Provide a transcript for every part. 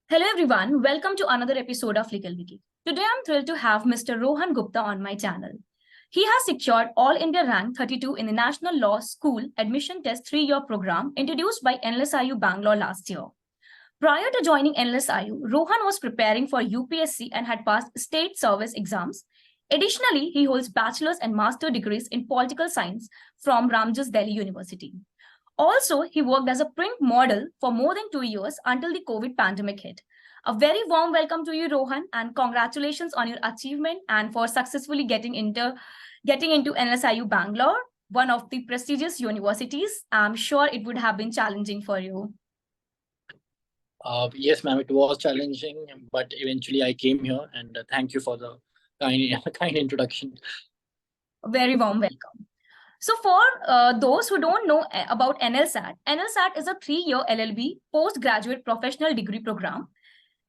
Hello everyone, welcome to another episode of LegalWiki. Today I'm thrilled to have Mr. Rohan Gupta on my channel. He has secured All India Rank 32 in the National Law School Admission Test 3-year program introduced by NLSIU Bangalore last year. Prior to joining NLSIU, Rohan was preparing for UPSC and had passed state service exams. Additionally, he holds bachelor's and master's degrees in political science from Ramjas Delhi University. Also, he worked as a print model for more than 2 years until the COVID pandemic hit. A very warm welcome to you, Rohan, and congratulations on your achievement and for successfully getting into NLSIU Bangalore, one of the prestigious universities. I'm sure it would have been challenging for you. Yes, ma'am, it was challenging, but eventually I came here, and thank you for the kind introduction. A very warm welcome. So for those who don't know about NLSAT, NLSAT is a 3-year LLB postgraduate professional degree program.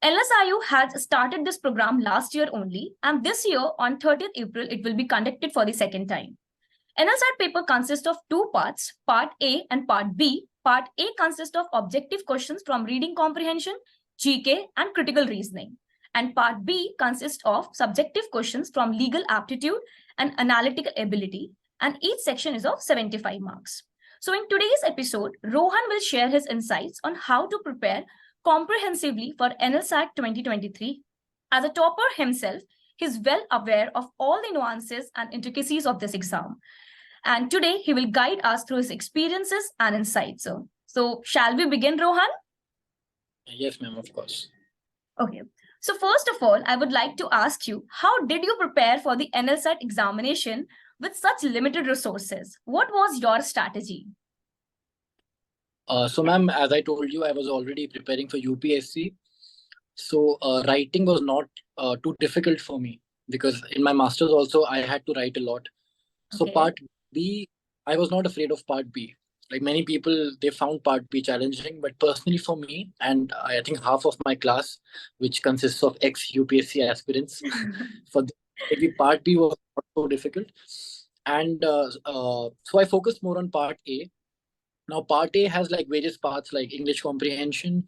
NLSIU has started this program last year only, and this year on 30th April, it will be conducted for the second time. NLSAT paper consists of 2 parts, Part A and Part B. Part A consists of objective questions from reading comprehension, GK, and critical reasoning. And Part B consists of subjective questions from legal aptitude and analytical ability, and each section is of 75 marks. So in today's episode, Rohan will share his insights on how to prepare comprehensively for NLSAT 2023. As a topper himself, he is well aware of all the nuances and intricacies of this exam. And today, he will guide us through his experiences and insights. So shall we begin, Rohan? Yes, ma'am, of course. Okay. So first of all, I would like to ask you, how did you prepare for the NLSAT examination with such limited resources? What was your strategy? So, ma'am, as I told you, I was already preparing for UPSC. So, writing was not too difficult for me because in my master's also, I had to write a lot. So, Okay. Part B, I was not afraid of Part B. Like many people, they found Part B challenging, but personally for me, and I think half of my class, which consists of ex-UPSC aspirants, for maybe Part B was not so difficult. And so I focused more on Part A. Now, Part A has like various parts like English comprehension,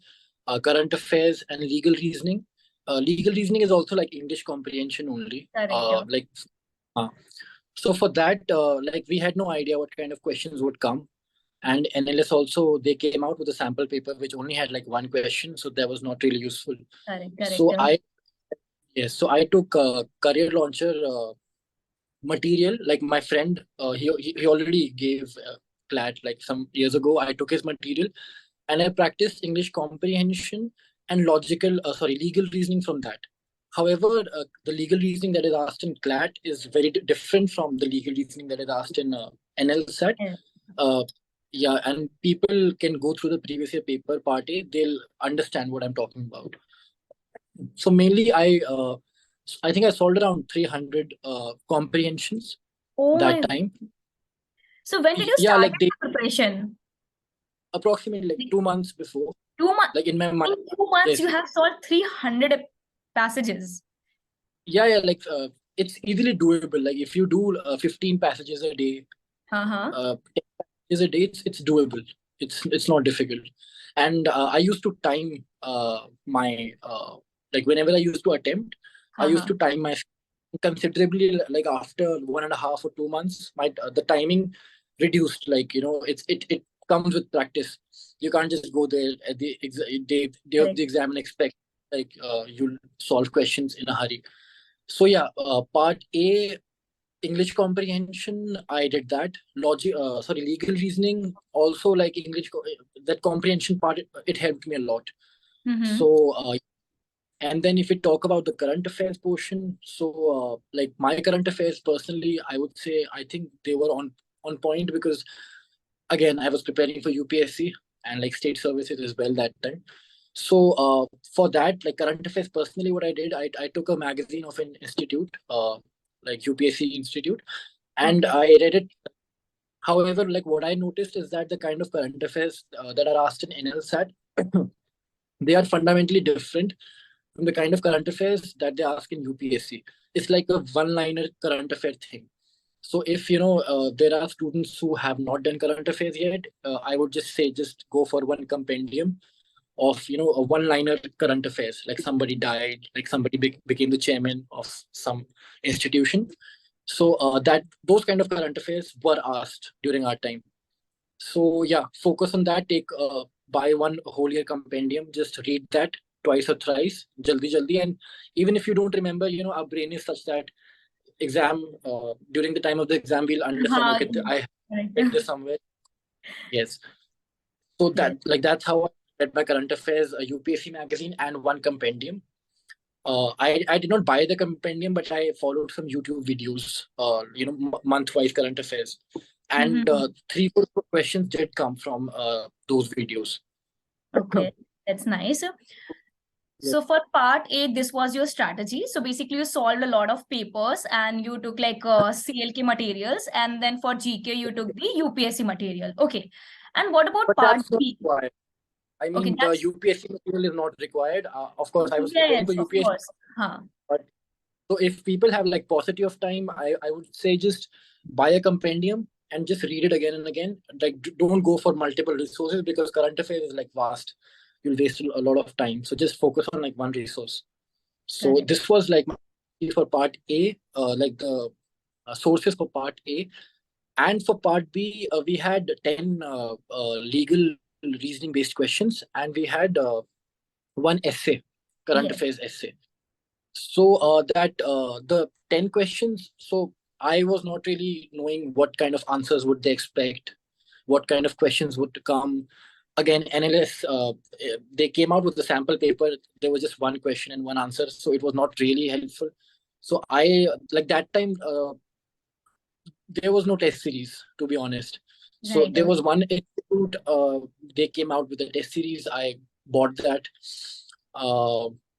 current affairs, and legal reasoning. Legal reasoning is also like English comprehension only. Correct. So for that, like we had no idea what kind of questions would come. And NLS also, they came out with a sample paper which only had like one question, so that was not really useful. Correct. So I took career launcher material. Like my friend, he already gave CLAT like some years ago. I took his material and I practiced English comprehension and legal reasoning from that. However, the legal reasoning that is asked in CLAT is very different from the legal reasoning that is asked in NLSAT. Yeah. And people can go through the previous year paper Part A, they'll understand what I'm talking about. So mainly, I think I solved around 300 comprehensions that time. So when did you start like the preparation? Approximately like 2 months before. 2 months. Like in my mind. In 2 months, Yes. you have solved 300 passages. Yeah, like it's easily doable. Like if you do 15 passages a day, 10 passages a day, it's doable. It's not difficult. And I used to time my like whenever I used to attempt, I used to time my considerably. Like after 1.5 or 2 months, my the timing reduced. Like it comes with practice. You can't just go there at the day of the exam and expect like you'll solve questions in a hurry. So yeah, Part A, English comprehension, I did that. Legal reasoning, also like that comprehension part, it helped me a lot. So, and then if we talk about the current affairs portion, so like my current affairs personally, I would say I think they were on point because again I was preparing for UPSC and like state services as well that time. So for that, like current affairs personally, what I did, I took a magazine of an institute, like UPSC Institute, and I read it. However, like what I noticed is that the kind of current affairs that are asked in NLSAT, they are fundamentally different from the kind of current affairs that they ask in UPSC. It's like a one-liner current affair thing. So if there are students who have not done current affairs yet, I would just say just go for one compendium of, you know, a one-liner current affairs, like somebody died, like somebody became the chairman of some institution. So that those kind of current affairs were asked during our time. So yeah, focus on that. Take buy one whole year compendium. Just read that twice or thrice, jaldi, and even if you don't remember, you know, our brain is such that exam during the time of the exam we'll understand. Okay, I read this somewhere. Yes. So that's how I read my current affairs, a UPSC magazine, and one compendium. I did not buy the compendium, but I followed some YouTube videos, you know, month-wise current affairs. And 3-4 questions did come from those videos. Okay, that's nice. So for part A, this was your strategy. So basically you solved a lot of papers and you took like CLK materials, and then for GK, you took the UPSC material. Okay. And what about part B? I mean, the UPSC material is not required. Of course, I was preparing for UPSC. Of course. But so if people have like paucity of time, I would say just buy a compendium and just read it again and again. Like, don't go for multiple resources because current affairs is like vast. You'll waste a lot of time. So just focus on like one resource. So this was like for part A, like the sources for part A. And for part B, we had 10 legal reasoning based questions, and we had one essay, current affairs essay. So the 10 questions, so I was not really knowing what kind of answers would they expect, what kind of questions would come. Again, NLS, they came out with the sample paper. There was just one question and one answer, so it was not really helpful. So I, like that time, there was no test series, to be honest. So there was one institute, they came out with a test series. I bought that.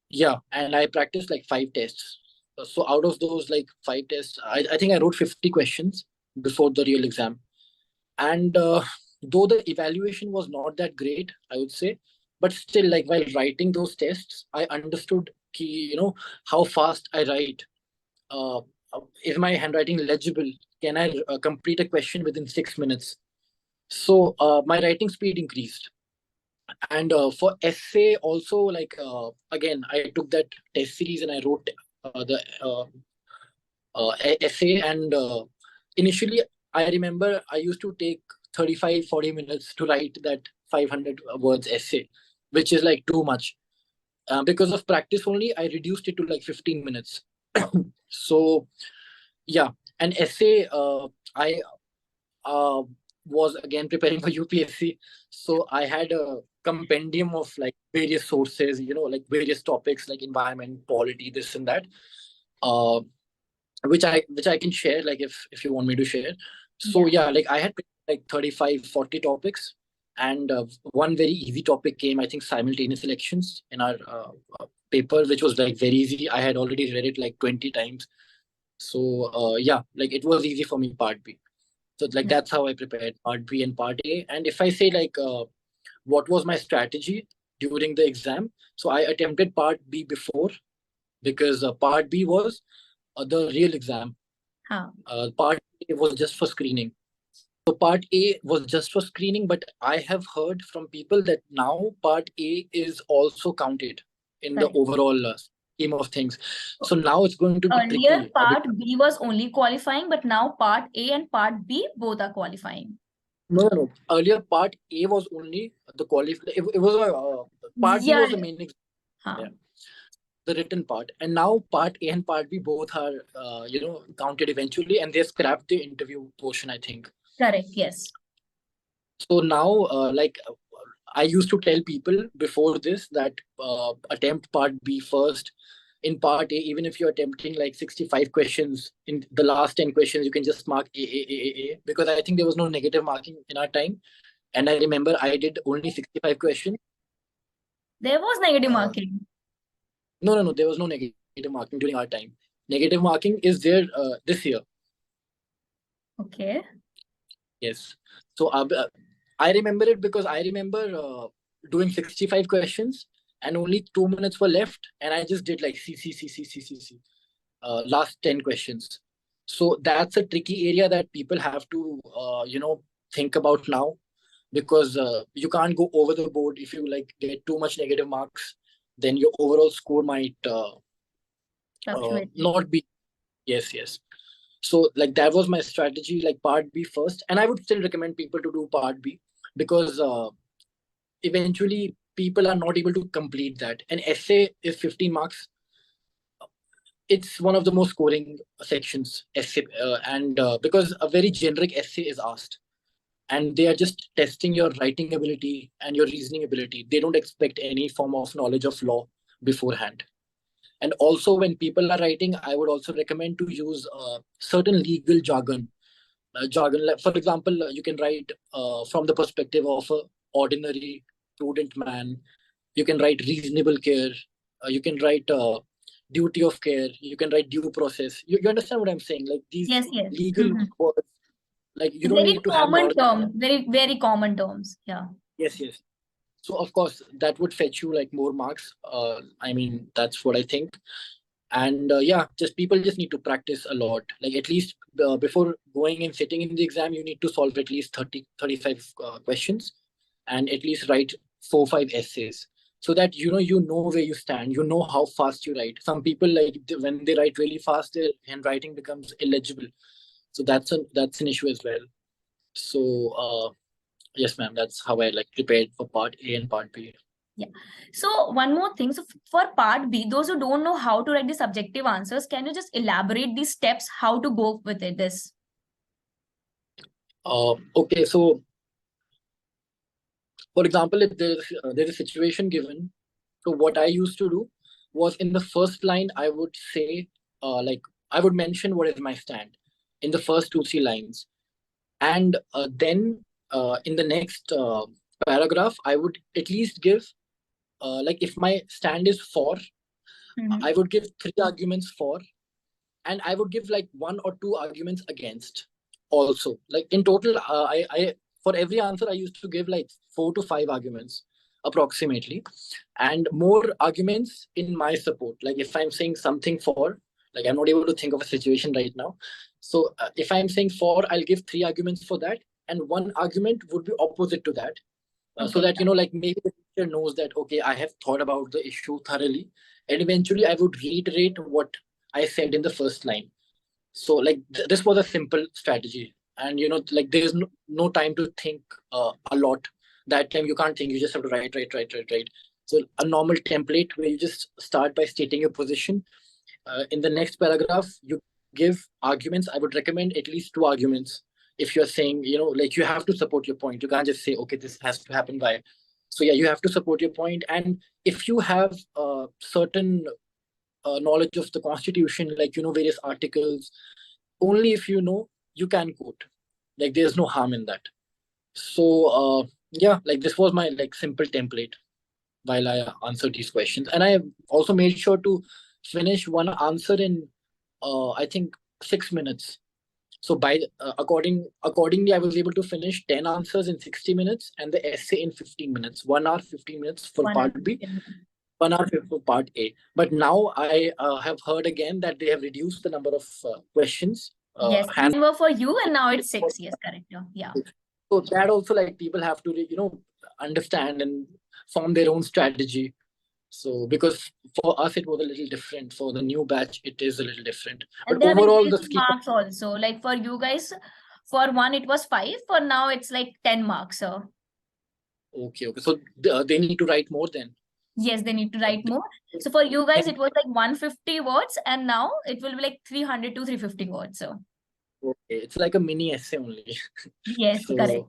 Yeah, and I practiced like 5 tests. So out of those like 5 tests, I think I wrote 50 questions before the real exam. And though the evaluation was not that great, I would say, but still, like while writing those tests, I understood you know, how fast I write. Is my handwriting legible? Can I complete a question within 6 minutes? So my writing speed increased. And for essay also, like again, I took that test series and I wrote the essay. And initially, I remember I used to take 35-40 minutes to write that 500 words essay, which is like too much. Because of practice only, I reduced it to like 15 minutes. So yeah, an essay, I was again preparing for UPSC. So I had a compendium of like various sources, you know, like various topics like environment, polity, this and that, which I can share, like if you want me to share. So yeah, like I had like 35-40 topics, and one very easy topic came, I think, simultaneous elections in our paper, which was like very easy. I had already read it like 20 times. So yeah, like it was easy for me, part B. So like that's how I prepared part B and part A. And if I say like what was my strategy during the exam, so I attempted part B before, because part B was the real exam. Part A was just for screening. So part A was just for screening, but I have heard from people that now part A is also counted in the overall scheme of things. So now it's going to be tricky. Earlier part B was only qualifying, but now part A and part B both are qualifying. No. Earlier part A was only the qualifying. It was part B was the main exam. Yeah. The written part, and now part A and part B both are you know, counted eventually, and they scrapped the interview portion, I think. Correct. Yes. So now like I used to tell people before this that attempt part B first. In part A, even if you're attempting like 65 questions, in the last 10 questions, you can just mark A, because I think there was no negative marking in our time. And I remember I did only 65 questions. There was negative marking. No. There was no negative marking during our time. Negative marking is there this year. Okay. Yes. So I remember it because I remember doing 65 questions and only 2 minutes were left. And I just did like C. Last 10 questions. So that's a tricky area that people have to, you know, think about now. because you can't go over the board. If you like get too much negative marks, then your overall score might not be. Yes. So like that was my strategy, like part B first, and I would still recommend people to do part B, because eventually people are not able to complete that. An essay is 15 marks. It's one of the most scoring sections, essay, and because a very generic essay is asked, and they are just testing your writing ability and your reasoning ability. They don't expect any form of knowledge of law beforehand. And also, when people are writing, I would also recommend to use certain legal jargon. For example, you can write from the perspective of a ordinary, prudent man. You can write reasonable care. You can write duty of care. You can write due process. You understand what I'm saying? Like these legal words, like you don't very need to common have terms, very common terms. Yeah. Yes. So of course that would fetch you like more marks. I mean, that's what I think. And just people just need to practice a lot. Like at least before going and sitting in the exam, you need to solve at least 35 questions, and at least write 4-5 essays, so that you know where you stand, you know how fast you write. Some people, like when they write really fast, their handwriting becomes illegible. So that's an issue as well. So yes, ma'am, that's how I like prepared for part A and part B. Yeah. So one more thing. So for part B, those who don't know how to write the subjective answers, can you just elaborate these steps, how to go with it? Okay, so for example, if there's a situation given, so what I used to do was, in the first line, I would say, like I would mention what is my stand in the first 2-3 lines, and then in the next paragraph, I would at least give, like if my stand is for, I would give 3 arguments for, and I would give like 1 or 2 arguments against. Also, like in total, I for every answer I used to give like 4 to 5 arguments approximately, and more arguments in my support. Like if I'm saying something for, like I'm not able to think of a situation right now. So if I'm saying for, I'll give 3 arguments for that, and 1 argument would be opposite to that. So that like maybe the teacher knows that, okay, I have thought about the issue thoroughly, and eventually I would reiterate what I said in the first line. So like this was a simple strategy, and like there's no time to think a lot. That time you can't think, you just have to write. So a normal template where you just start by stating your position. In the next paragraph, you give arguments. I would recommend at least 2 arguments. If you're saying, like you have to support your point, you can't just say, okay, this has to happen by. So yeah, you have to support your point. And if you have certain knowledge of the constitution, like various articles, only if you can quote. Like there's no harm in that. So yeah, like this was my like simple template while I answered these questions, and I also made sure to finish one answer in I think 6 minutes. So by accordingly, I was able to finish 10 answers in 60 minutes and the essay in 15 minutes. 1 hour 15 minutes for part B, 1 hour for part A. But now I have heard again that they have reduced the number of questions. Yes, were for you, and now it's 6. Yes, correct. Yeah. So that also, like, people have to understand and form their own strategy. So because for us it was a little different, for the new batch it is a little different. And but overall the marks also, like for you guys, for one it was 5, for now it's like 10 marks. So okay, so they need to write more then. Yes, they need to write more. So for you guys it was like 150 words, and now it will be like 300 to 350 words. So okay, it's like a mini essay only. Yes, correct.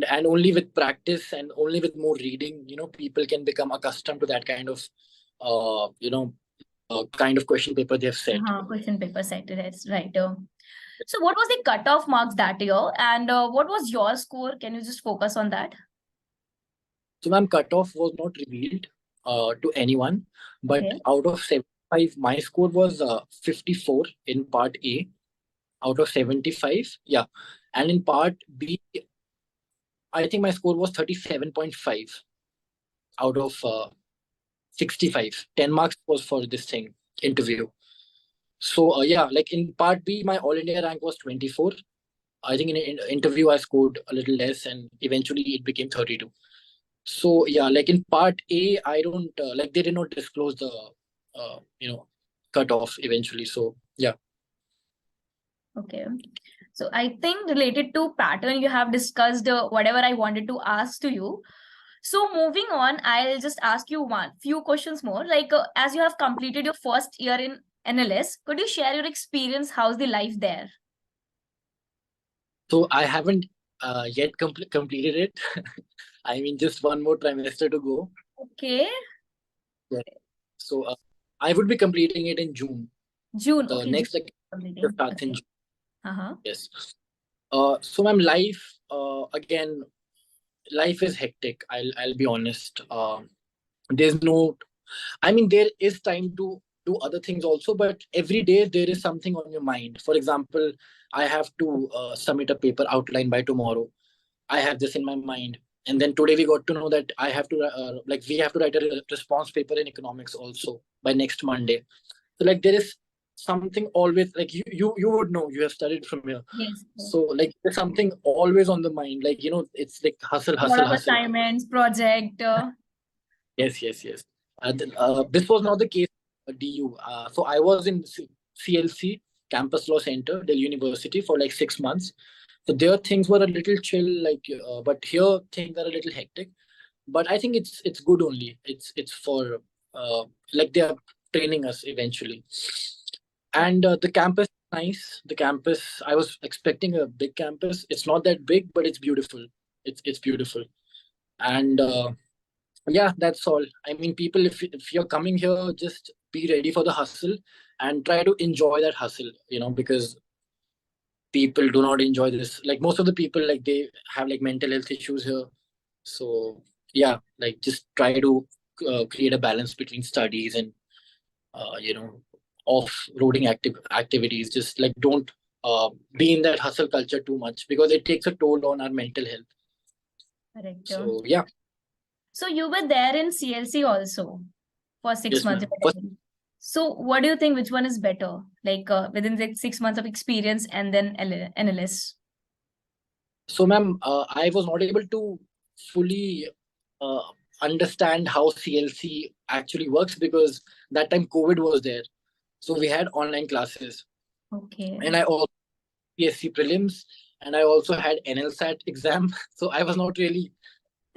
And only with practice and only with more reading, people can become accustomed to that kind of kind of question paper they've set. Question paper set, yes, right. So what was the cutoff marks that year, and what was your score? Can you just focus on that? So ma'am, cutoff was not revealed to anyone, but out of 75, my score was 54 in part A out of 75. Yeah. And in part B, I think my score was 37.5 out of 65. 10 marks was for this thing, interview. So yeah, like in part B, my all India rank was 24. I think in an interview I scored a little less, and eventually it became 32. So yeah, like in part A, I don't like they did not disclose the cutoff eventually. So yeah. Okay. So I think related to pattern, you have discussed whatever I wanted to ask to you. So moving on, I'll just ask you few questions more. Like as you have completed your first year in NLS, could you share your experience? How's the life there? So I haven't yet completed it. I mean, just one more trimester to go. Okay. Yeah. So I would be completing it in June. June. The Okay. next like starts in Okay. June. Yes. So ma'am, life again, life is hectic. I'll be honest. There's no. I mean, there is time to do other things also, but every day there is something on your mind. For example, I have to submit a paper outline by tomorrow. I have this in my mind. And then today we got to know that I have to we have to write a response paper in economics also by next Monday. So like there is something always like you would know, you have studied from here. Yes. So like there's something always on the mind. Like it's like hustle, A lot hustle, of hustle. assignments, project. Yes. This was not the case at DU. So I was in CLC, Campus Law Center, Delhi University, for like 6 months. So there things were a little chill, but here things are a little hectic. But I think it's good only. It's for like they are training us eventually. And the campus is nice. The campus, I was expecting a big campus. It's not that big, but it's beautiful. It's beautiful. And yeah, that's all. I mean, people, if you're coming here, just be ready for the hustle and try to enjoy that hustle, because people do not enjoy this. Like most of the people, like they have like mental health issues here. So yeah, like just try to create a balance between studies and off-roading activities. Just like don't be in that hustle culture too much because it takes a toll on our mental health. Correct. So yeah. So you were there in CLC also for 6 Yes, months. ma'am. So what do you think, which one is better? Like within the 6 months of experience and then NLS? So, ma'am, I was not able to fully uh, understand how CLC actually works because that time COVID was there. So we had online classes. Okay. And I also PSC prelims, and I also had NLSAT exam. So I was not really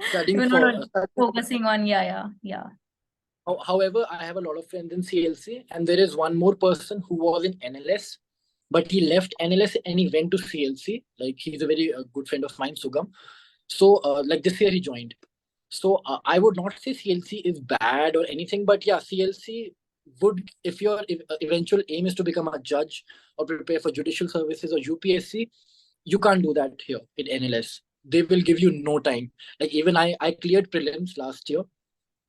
studying You're for. not focusing on, yeah. However, I have a lot of friends in CLC, and there is one more person who was in NLS, but he left NLS and he went to CLC. Like he's a very good friend of mine, Sugam. So like this year he joined. So I would not say CLC is bad or anything, but yeah, CLC would, if your eventual aim is to become a judge or prepare for judicial services or UPSC, you can't do that here in NLS. They will give you no time. Like even I cleared prelims last year,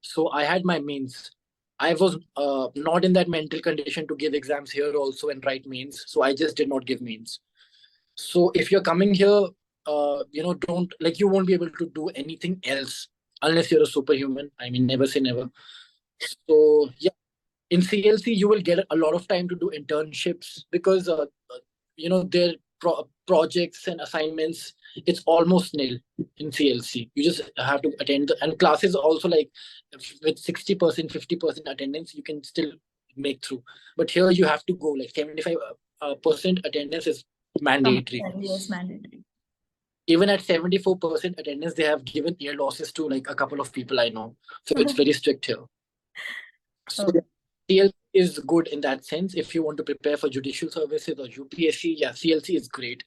so I had my mains. I was not in that mental condition to give exams here also and write mains, so I just did not give mains. So if you're coming here, don't like you won't be able to do anything else unless you're a superhuman. I mean, never say never. So yeah, in CLC you will get a lot of time to do internships because their projects and assignments, it's almost nil in CLC. You just have to attend and classes also, like with 60%, 50% attendance, you can still make through. But here you have to go like 75% attendance is mandatory. Yes, mandatory. Even at 74% attendance, they have given ear losses to like a couple of people I know. So it's very strict here. So CLC is good in that sense. If you want to prepare for judicial services or UPSC, yeah, CLC is great.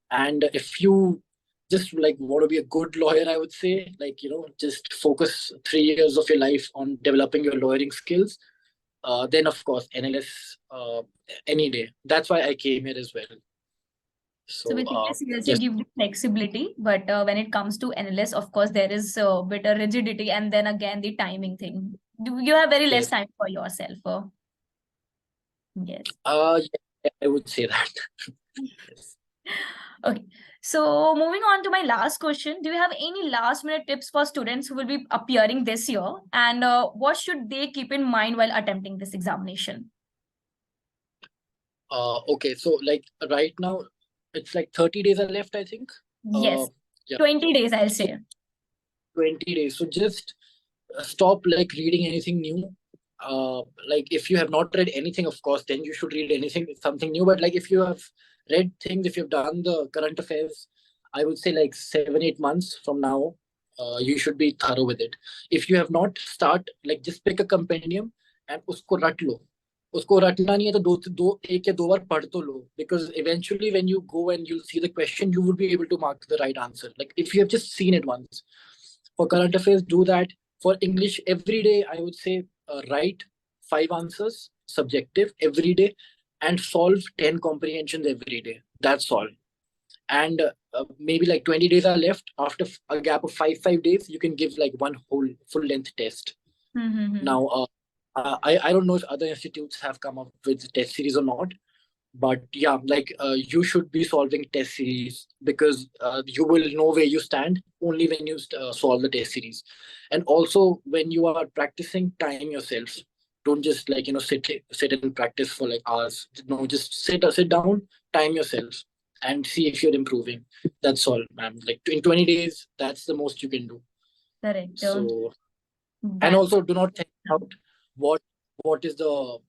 And if you just like want to be a good lawyer, I would say, like, just focus 3 years of your life on developing your lawyering skills. Then of course, NLS any day. That's why I came here as well. So basically, CLC yes. gives you flexibility, but when it comes to NLS, of course, there is a bit of rigidity, and then again the timing thing. You have very less time for yourself. Yes. Yeah, I would say that. Yes. Okay. So moving on to my last question, do you have any last minute tips for students who will be appearing this year, and what should they keep in mind while attempting this examination? Okay, so like right now, it's like 30 days are left, I think. Yes, Yeah. 20 days, I'll say. 20 days. So just stop like reading anything new. Like if you have not read anything, of course, then you should read something new. But like if you have read things, if you've done the current affairs, I would say like 7-8 months from now, you should be thorough with it. If you have not, start like just pick a compendium and usko rat lo. उसको रटना नहीं है तो एक या दो बार पढ़ तो लो, because eventually when you go and you'll see the question, you would be able to mark the right answer. Like if you have just seen it once. For current affairs, do that. For English, every day I would say write 5 answers, subjective every day, and solve 10 comprehensions every day. That's all. And maybe like 20 days are left. After a gap of 5 days, you can give like one whole full length test. Now, I don't know if other institutes have come up with test series or not, but yeah, like you should be solving test series, because you will know where you stand only when you solve the test series. And also when you are practicing, time yourself. Don't just like sit and practice for like hours. No, just sit down, time yourself, and see if you're improving. That's all, ma'am. Like in 20 days, that's the most you can do. Correct. So, and also do not think out what is the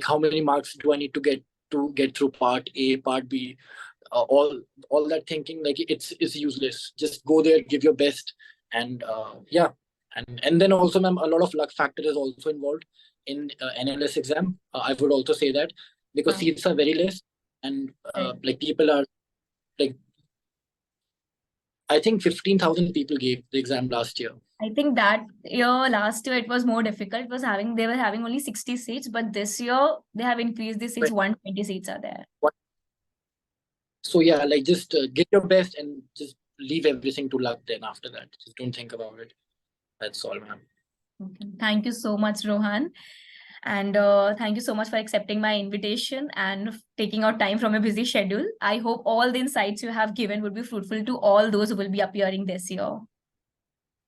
how many marks do I need to get through part A, part B, all that thinking, like it's useless. Just go there, give your best, and yeah, and then also, ma'am, a lot of luck factor is also involved in NLS exam. I would also say that, because seats are very less, and like people are like, I think 15,000 people gave the exam last year. I think that year, last year, it was more difficult. They were having only 60 seats, but this year they have increased the seats. 120 seats are there. So yeah, like just get your best and just leave everything to luck. Then after that, just don't think about it. That's all, ma'am. Okay. Thank you so much, Rohan. And thank you so much for accepting my invitation and taking out time from a busy schedule. I hope all the insights you have given would be fruitful to all those who will be appearing this year.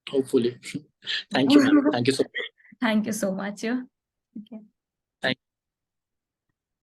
Hopefully. Thank you, ma'am. Thank you so much. Thank you so much. Okay.